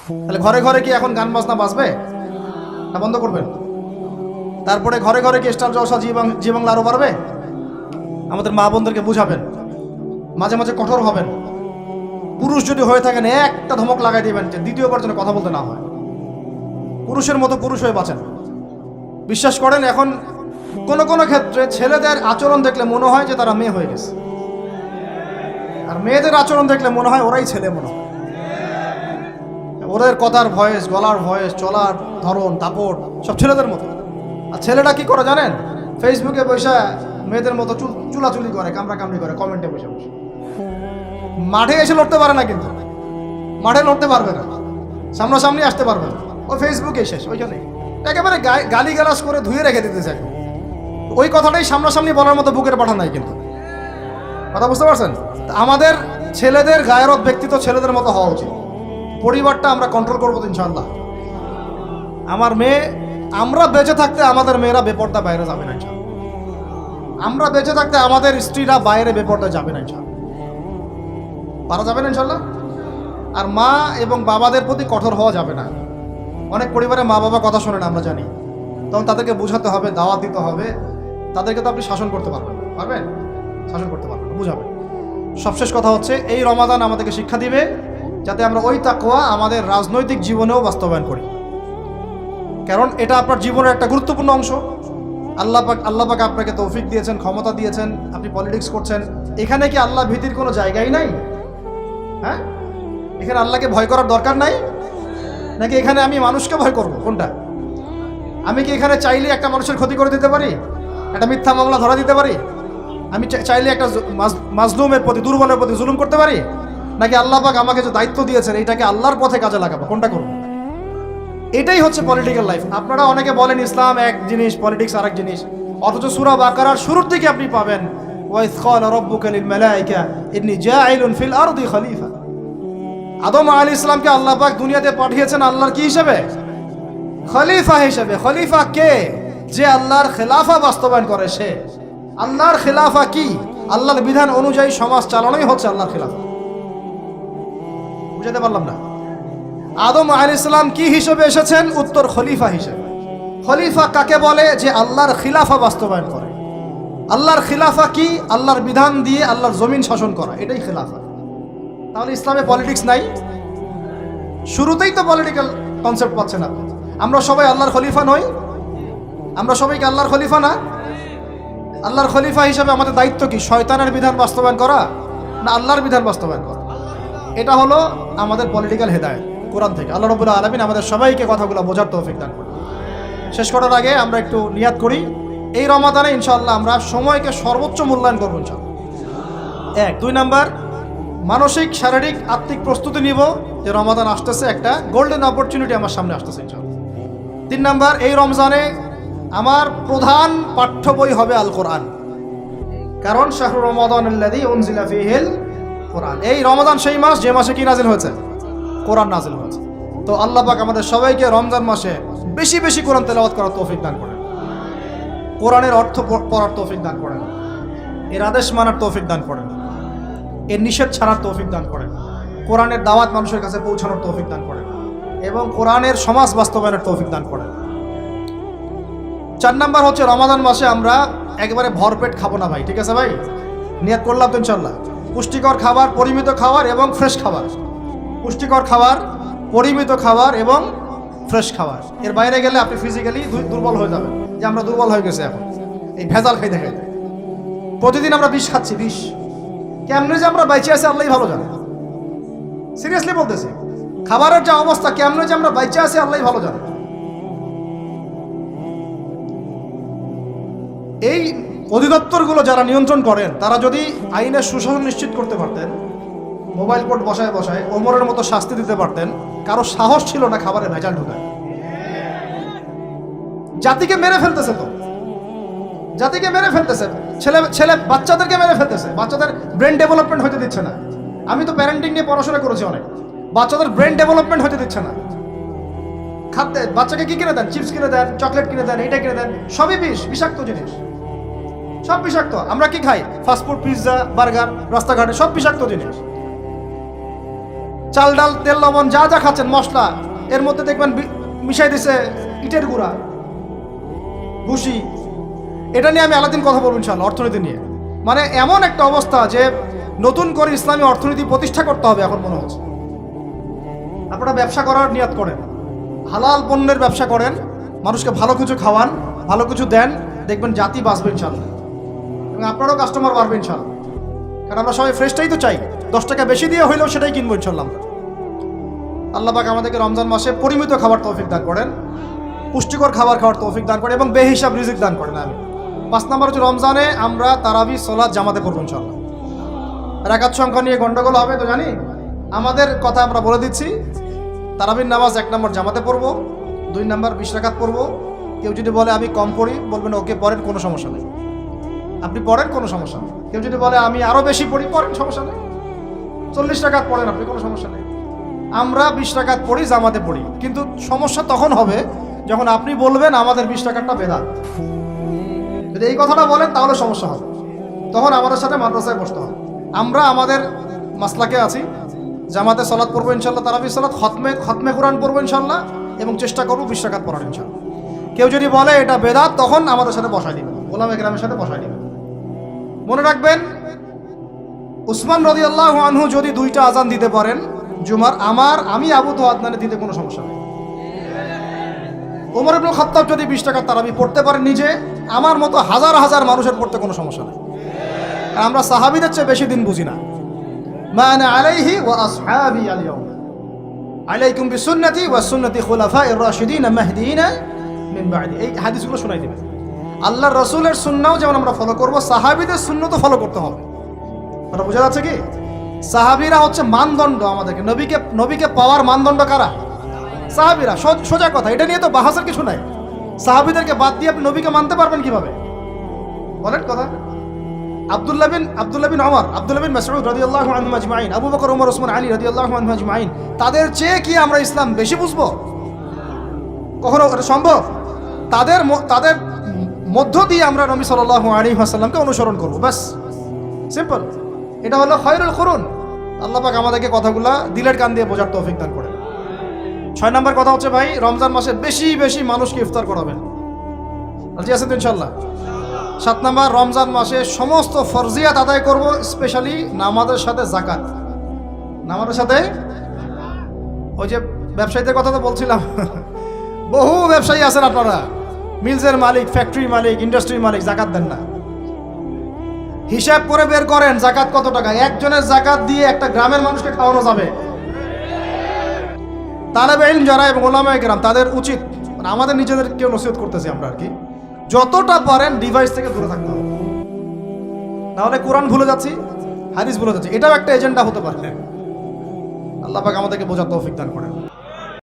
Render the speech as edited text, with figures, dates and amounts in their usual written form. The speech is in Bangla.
তাহলে ঘরে ঘরে কি এখন গান বাজনা বাজবে না বন্ধ করবেন? তারপরে ঘরে ঘরে কি স্টার জলসা জি বাংলা আরো বাড়বে? আমাদের মা বোনদেরকে বুঝাবেন, মাঝে মাঝে কঠোর হবেন। পুরুষ যদি হয়ে থাকেন একটা ধমক লাগাই দিবেন যে দ্বিতীয়বার যেন কথা বলতে না হয়। পুরুষের মতো পুরুষ হয়ে বাঁচেন। বিশ্বাস করেন, এখন কোন কোন ক্ষেত্রে ছেলেদের আচরণ দেখলে মনে হয় যে তারা মেয়ে হয়ে গেছে, আর মেয়েদের আচরণ দেখলে মনে হয় ওরাই ছেলে মনে হয়। ওদের কথার ভয়েস, গলার ভয়েস, চলার ধরন, দাপট সব ছেলেদের মতো। আর ছেলেটা কি করে জানেন? ফেসবুকে বসে মেয়েদের মতো চুলাচুলি করে, কামড়াকামড়ি করে, কমেন্টে বসে বসে। মাঠে এসে লড়তে পারে না, কিন্তু মাঠে লড়তে পারবে না, সামনাসামনি আসতে পারবে না। ও ফেসবুকে শেষ, ওইখানে একেবারে গালি গালাজ করে ধুয়ে রেখে দিতেছে। ওই কথাটাই সামনাসামনি বলার মতো বুকের পাঠা নাই। কিন্তু কথা বুঝতে পারছেন? আমাদের ছেলেদের গায়রত ব্যক্তিত্ব ছেলেদের মতো হওয়া উচিত। পরিবারটা আমরা কন্ট্রোল করবো ইনশাআল্লাহ। আমার মেয়ে, আমরা বেঁচে থাকতে আমাদের মেয়েরা বেপর্দা বাইরে যাবে না ইনশাআল্লাহ। আমরা বেঁচে থাকতে আমাদের স্ত্রীরা বাইরে বেপর্দা যাবে না ইনশাআল্লাহ। পারা যাবে না ইনশাআল্লাহ। আর মা এবং বাবাদের প্রতি কঠোর হওয়া যাবে না। অনেক পরিবারে মা বাবা কথা শোনে না, আমরা জানি। তখন তাদেরকে বোঝাতে হবে, দাওয়াত দিতে হবে। তাদেরকে তো আপনি শাসন করতে পারবেন? শাসন করতে পারবেন, বুঝাবেন। সবশেষ কথা হচ্ছে, এই রমাদান আমাদেরকে শিক্ষা দিবে যাতে আমরা ওই তাকওয়া আমাদের রাজনৈতিক জীবনেও বাস্তবায়ন করি। কারণ এটা আপনার জীবনের একটা গুরুত্বপূর্ণ অংশ। আল্লাহ পাক আপনাকে তৌফিক দিয়েছেন, ক্ষমতা দিয়েছেন, আপনি পলিটিক্স করছেন। এখানে কি আল্লাহ ভীতির কোনো জায়গাই নাই? হ্যাঁ, এখানে আল্লাহকে ভয় করার দরকার নাই নাকি এখানে আমি মানুষকে ভয় করব? কোনটা? আমি কি এখানে চাইলে একটা মানুষের ক্ষতি করে দিতে পারি? একটা মিথ্যা মামলা ধরা দিতে পারি? আমি চাইলে একটা মাজলুমের প্রতি, দুর্বলের প্রতি জুলুম করতে পারি? নাকি আল্লাহ পাক আমাকে যে দায়িত্ব দিয়েছেন এইটাকে আল্লাহর পথে কাজে লাগাবো? কোনটা করবো? এটাই হচ্ছে পলিটিক্যাল লাইফ। আপনারা অনেকে বলেন ইসলাম এক জিনিস, পলিটিক্স আরেক জিনিস, অথচ সূরা বাকারার শুরুর দিকে আপনি পাবেন ওয়াইজ ক্বালা রাব্বুকা লিল মালায়েকা ইন্নী জাইলুন ফিল আরদি খলিফা। আদম আলাইহিস সালামকে আল্লাহ পাক দুনিয়াতে পাঠিয়েছেন আল্লাহর কি হিসেবে? খলিফা হিসেবে। খলিফা কে? যে আল্লাহর খেলাফা বাস্তবায়ন করে সে। আল্লাহর খেলাফা কি? আল্লাহর বিধান অনুযায়ী সমাজ চালানোই হচ্ছে আল্লাহর খেলাফা। বুঝাতে পারলাম না? আদম আলাইহিস সালাম কি হিসেবে এসেছেন? উত্তর, খলিফা হিসেবে। খলিফা কাকে বলে? যে আল্লাহর খিলাফা বাস্তবায়ন করে। আল্লাহর খিলাফা কি? আল্লাহর বিধান দিয়ে আল্লাহর জমিন শাসন করা, এটাই খিলাফা। তাহলে ইসলামে পলিটিক্স নাই? শুরুতেই তো পলিটিক্যাল কনসেপ্ট পাচ্ছেন আপনি। আমরা সবাই আল্লাহর খলিফা নই? আমরা সবাই কি আল্লাহর খলিফা না? আল্লাহর খলিফা হিসেবে আমাদের দায়িত্ব কি? শয়তানের বিধান বাস্তবায়ন করা না আল্লাহর বিধান বাস্তবায়ন করা? এটা হলো আমাদের পলিটিক্যাল হেদায়েত কোরআন থেকে। আল্লাহ রাব্বুল আলামিন আমাদের সবাইকে কথাগুলো বোঝার তৌফিক দান করুন। শেষ করার আগে আমরা একটু নিয়াত করি, এই রমাদানে ইনশাআল্লাহ আমরা সময়কে সর্বোচ্চ মূল্যায়ন করবো ইনশাআল্লাহ। 1, 2 নাম্বার, মানসিক, শারীরিক, আত্মিক প্রস্তুতি নিব যে রমাদান আসতেছে, একটা গোল্ডেন অপরচুনিটি আমার সামনে আসতেছে ইনশাআল্লাহ। 3 নাম্বার, এই রমজানে আমার প্রধান পাঠ্য বই হবে আল কোরআন। কারণ শাহরু রমাদানাল্লাযী উনজিলা ফীহিল কোরআন। এই রমাদান সেই মাস যে মাসে কি নাজিল হয়েছে? কোরআন নাজিল হয়েছে। তো আল্লাহ পাক আমাদের সবাইকে রমজান মাসে বেশি বেশি কোরআন তেলাওয়াত করার তৌফিক দান করেন, কোরআনের অর্থ পড়ার তৌফিক দান করেন, এর আদেশ মানার তৌফিক দান করেন, এর নিষেধ ছাড়ার তৌফিক দান করেন, কোরআনের দাওয়াত মানুষের কাছে পৌঁছানোর তৌফিক দান করেন এবং কোরআনের সমাজ বাস্তবায়নের তৌফিক দান করেন। 4 নাম্বার হচ্ছে, রমাদান মাসে আমরা একেবারে ভরপেট খাবো না ভাই। ঠিক আছে ভাই? নিয়াত করলাম তো ইনশাআল্লাহ। পুষ্টিকর খাবার, পরিমিত খাবার এবং ফ্রেশ খাবার। পুষ্টিকর খাবার, পরিমিত খাবার এবং ফ্রেশ খাবার। এর বাইরে গেলে আপনি ফিজিক্যালি দুর্বল হয়ে যাবেন, যে আমরা দুর্বল হয়ে গেছি এখন এই ভেজাল খাইতে খাইতে। প্রতিদিন আমরা বিষ খাচ্ছি, বিষ। কেমনে যে আমরা বাইচে আছি আল্লাহই ভালো জানে। সিরিয়াসলি বলতেছি, খাবারের যে অবস্থা, কেমনে যে আমরা বাইচে আছি আল্লাহই ভালো জানে। এই অধিদপ্তরগুলো যারা নিয়ন্ত্রণ করেন, তারা যদি আইনের সুশাসন নিশ্চিত করতে পারতেন, মোবাইল কোর্ট বসায় বসায় ওমরের মতো শাস্তি দিতে পারতেন, কারো সাহস ছিল না খাবারে ভেজাল ঢোকায়। জাতিকে মেরে ফেলতেছে, তো জাতিকে মেরে ফেলতেছে, ছেলে বাচ্চাদেরকে মেরে ফেলতেছে, বাচ্চাদের ব্রেন ডেভেলপমেন্ট হতে দিচ্ছে না। আমি তো প্যারেন্টিং নিয়ে পড়াশোনা করেছি অনেক, বাচ্চাদের ব্রেন ডেভেলপমেন্ট হতে দিচ্ছে না। খাদ্যে বাচ্চাকে কি কিনে দেন? চিপস কিনে দেন, চকলেট কিনে দেন, এইটা কিনে দেন, সবই বিষ, বিষাক্ত জিনিস, সব বিষাক্ত। আমরা কি খাই? ফাস্টফুড, পিৎজা, বার্গার, রাস্তাঘাটে সব বিষাক্ত জিনিস। চাল ডাল তেল লবণ যা যা খাচ্ছেন মশলা, এর মধ্যে দেখবেন মিশাই দিছে ইটের গুঁড়া, ভুসি। এটা নিয়ে আমি আলাদিন কথা বলবো ইনশাআল্লাহ, অর্থনীতি নিয়ে। মানে এমন একটা অবস্থা যে নতুন করে ইসলামী অর্থনীতি প্রতিষ্ঠা করতে হবে এখন মনে হচ্ছে। আপনারা ব্যবসা করার নিয়ত করেন, হালাল পণ্যের ব্যবসা করেন, মানুষকে ভালো কিছু খাওয়ান, ভালো কিছু দেন, দেখবেন জাতি বাঁচবে ইনশাআল্লাহ, এবং আপনারও কাস্টমার বাড়বে ইনশাআল্লাহ। কারণ আমরা সবাই ফ্রেশটাই তো চাই, 10 টাকা বেশি দিয়ে হইলেও সেটাই কিনবো ইনশাআল্লাহ। আল্লাহ পাক আমাদেরকে রমজান মাসে পরিমিত খাবার তৌফিক দান করেন, পুষ্টিকর খাবার খাওয়ার তৌফিক দান করেন, এবং বেহিসাব রিজিক দান করেন। আমি 5 নম্বর হচ্ছে রমজানে আমরা তারাবি সালাত জামাতে পড়বো ইনশাআল্লাহ। রাকাত সংখ্যা নিয়ে গন্ডগোল হবে তো জানি, আমাদের কথা আমরা বলে দিচ্ছি। তারাবির নামাজ 1 নম্বর জামাতে পড়বো, 2 নম্বর 20 রাকাত পড়বো। কেউ যদি বলে আমি কম পড়ি, বলবেন ওকে পড়েন, কোনো সমস্যা নেই, আপনি পড়েন, কোনো সমস্যা নেই। কেউ যদি বলে আমি আরও বেশি পড়ি, পড়েন, সমস্যা নেই, 40 রাকাত পড়েন আপনি, কোনো সমস্যা নেই। আমরা 20 রাকাত পড়ি, জামাতে পড়ি। কিন্তু সমস্যা তখন হবে যখন আপনি বলবেন আমাদের 20 রাকাতটা বেদাত। যদি এই কথাটা বলেন তাহলে সমস্যা হবে, তখন আমাদের সাথে মাদ্রাসায় বসতে হবে। আমরা আমাদের মাসলাকে আছি, জামাতে সালাত পড়বো ইনশাল্লাহ, তারাবি সালাত, খতমে কোরআন পড়বো ইনশাল্লাহ, এবং চেষ্টা করবো 20 রাকাত পড়ার ইনশাল্লাহ। কেউ যদি বলে এটা বেদাত, তখন আমাদের সাথে বসাই দিবেন, ওলামা কেরামের সাথে বসাই দিবেন। মনে রাখবেন, উসমান রাদিয়াল্লাহু আনহু যদি 2টা আজান দিতে পারেন জুমার, আমি আবু তো আদনানে দিতে কোনো সমস্যা নেই। ওমর ইবনে খাত্তাব যদি 20 রাকাত তারাবি পড়তে পারেন নিজে, আমার মতো হাজার হাজার মানুষের পড়তে কোনো সমস্যা নেই। আমরা সাহাবীদের চেয়ে বেশি দিন বুঝি না। মা আনা আলাইহি ওয়া আসহাবি আল ইয়াউম আলাইকুম বিসুন্নতি ওয়া সুন্নতি খুলাফায়ে রাশিদিন মাহদিয়িন মিন বা'দি। এই হাদিসগুলো শোনাই দিবেন। আল্লাহর রাসূলের সুন্নাহও যেমন আমরা ফলো করব, সাহাবীদের সুন্নাতও ফলো করতে হবে। এটা বোঝা যাচ্ছে কি? সাহাবীরা হচ্ছে মানদণ্ড আমাদেরকে, নবীকে পাওয়ার মানদণ্ড কারা? সাহাবীরা। সোজা কথা, এটা নিয়ে তো বাহাসের কিছু নাই। সাহাবীদেরকে বাদ দিয়ে আপনি নবীকে মানতে পারবেন কিভাবে? বলেন কথা। আব্দুল্লাহ বিন ওমর, আব্দুল্লাহ বিন মাসউদ রাদিয়াল্লাহু আনহুম আজমাইন, আবু বকর, ওমর, ওসমান, আলী রাদিয়াল্লাহু আনহুম আজমাইন, তাদের চেয়ে কি আমরা ইসলাম বেশি বুঝবো? কখনো এটা সম্ভব? তাদের মধ্য দিয়ে আমরা নবী সাল্লাল্লাহু আলাইহি ওয়াসাল্লামকে অনুসরণ করব, বাস, সিম্পল। এটা হলো খায়রুল কুরুন। আল্লাহ পাক আমাদেরকে কথাগুলা দিলের কান দিয়ে বোঝার তৌফিক দান করেন। 6 নম্বর কথা হচ্ছে ভাই, রমজান মাসে বেশি বেশি মানুষকে ইফতার করাবেন। রাজি আছেন তো ইনশাআল্লাহ? 7 নম্বর, রমজান মাসে সমস্ত ফরজিয়াত আদায় করব, স্পেশালি নামাজের সাথে যাকাত। নামাজের সাথে ওই যে ব্যবসায়ীদের কথা তো বলছিলাম, বহু ব্যবসায়ী আছেন আপনারা, মিলসের মালিক, ফ্যাক্টরি মালিক, ইন্ডাস্ট্রির মালিক, যাকাত দেন না। হিসাব করে বের করেন যাকাত কত টাকা। একজনের যাকাত দিয়ে একটা গ্রামের মানুষকে খাওয়ানো যাবে? তালেবে ইলম যারা এবং ওলামায়ে কেরাম, তাদের উচিত, মানে আমাদের নিজেদেরকেও নসিহত করতেছি আমরা আর কি, যতটা পারেন ডিভাইস থেকে দূরে থাকতে হবে। নাহলে কোরআন ভুলে যাচ্ছি, হাদিস ভুলে যাচ্ছি, এটাও একটা এজেন্ডা হতে পারে। আল্লাহ পাক আমাদেরকে বোঝার তৌফিক দান করেন।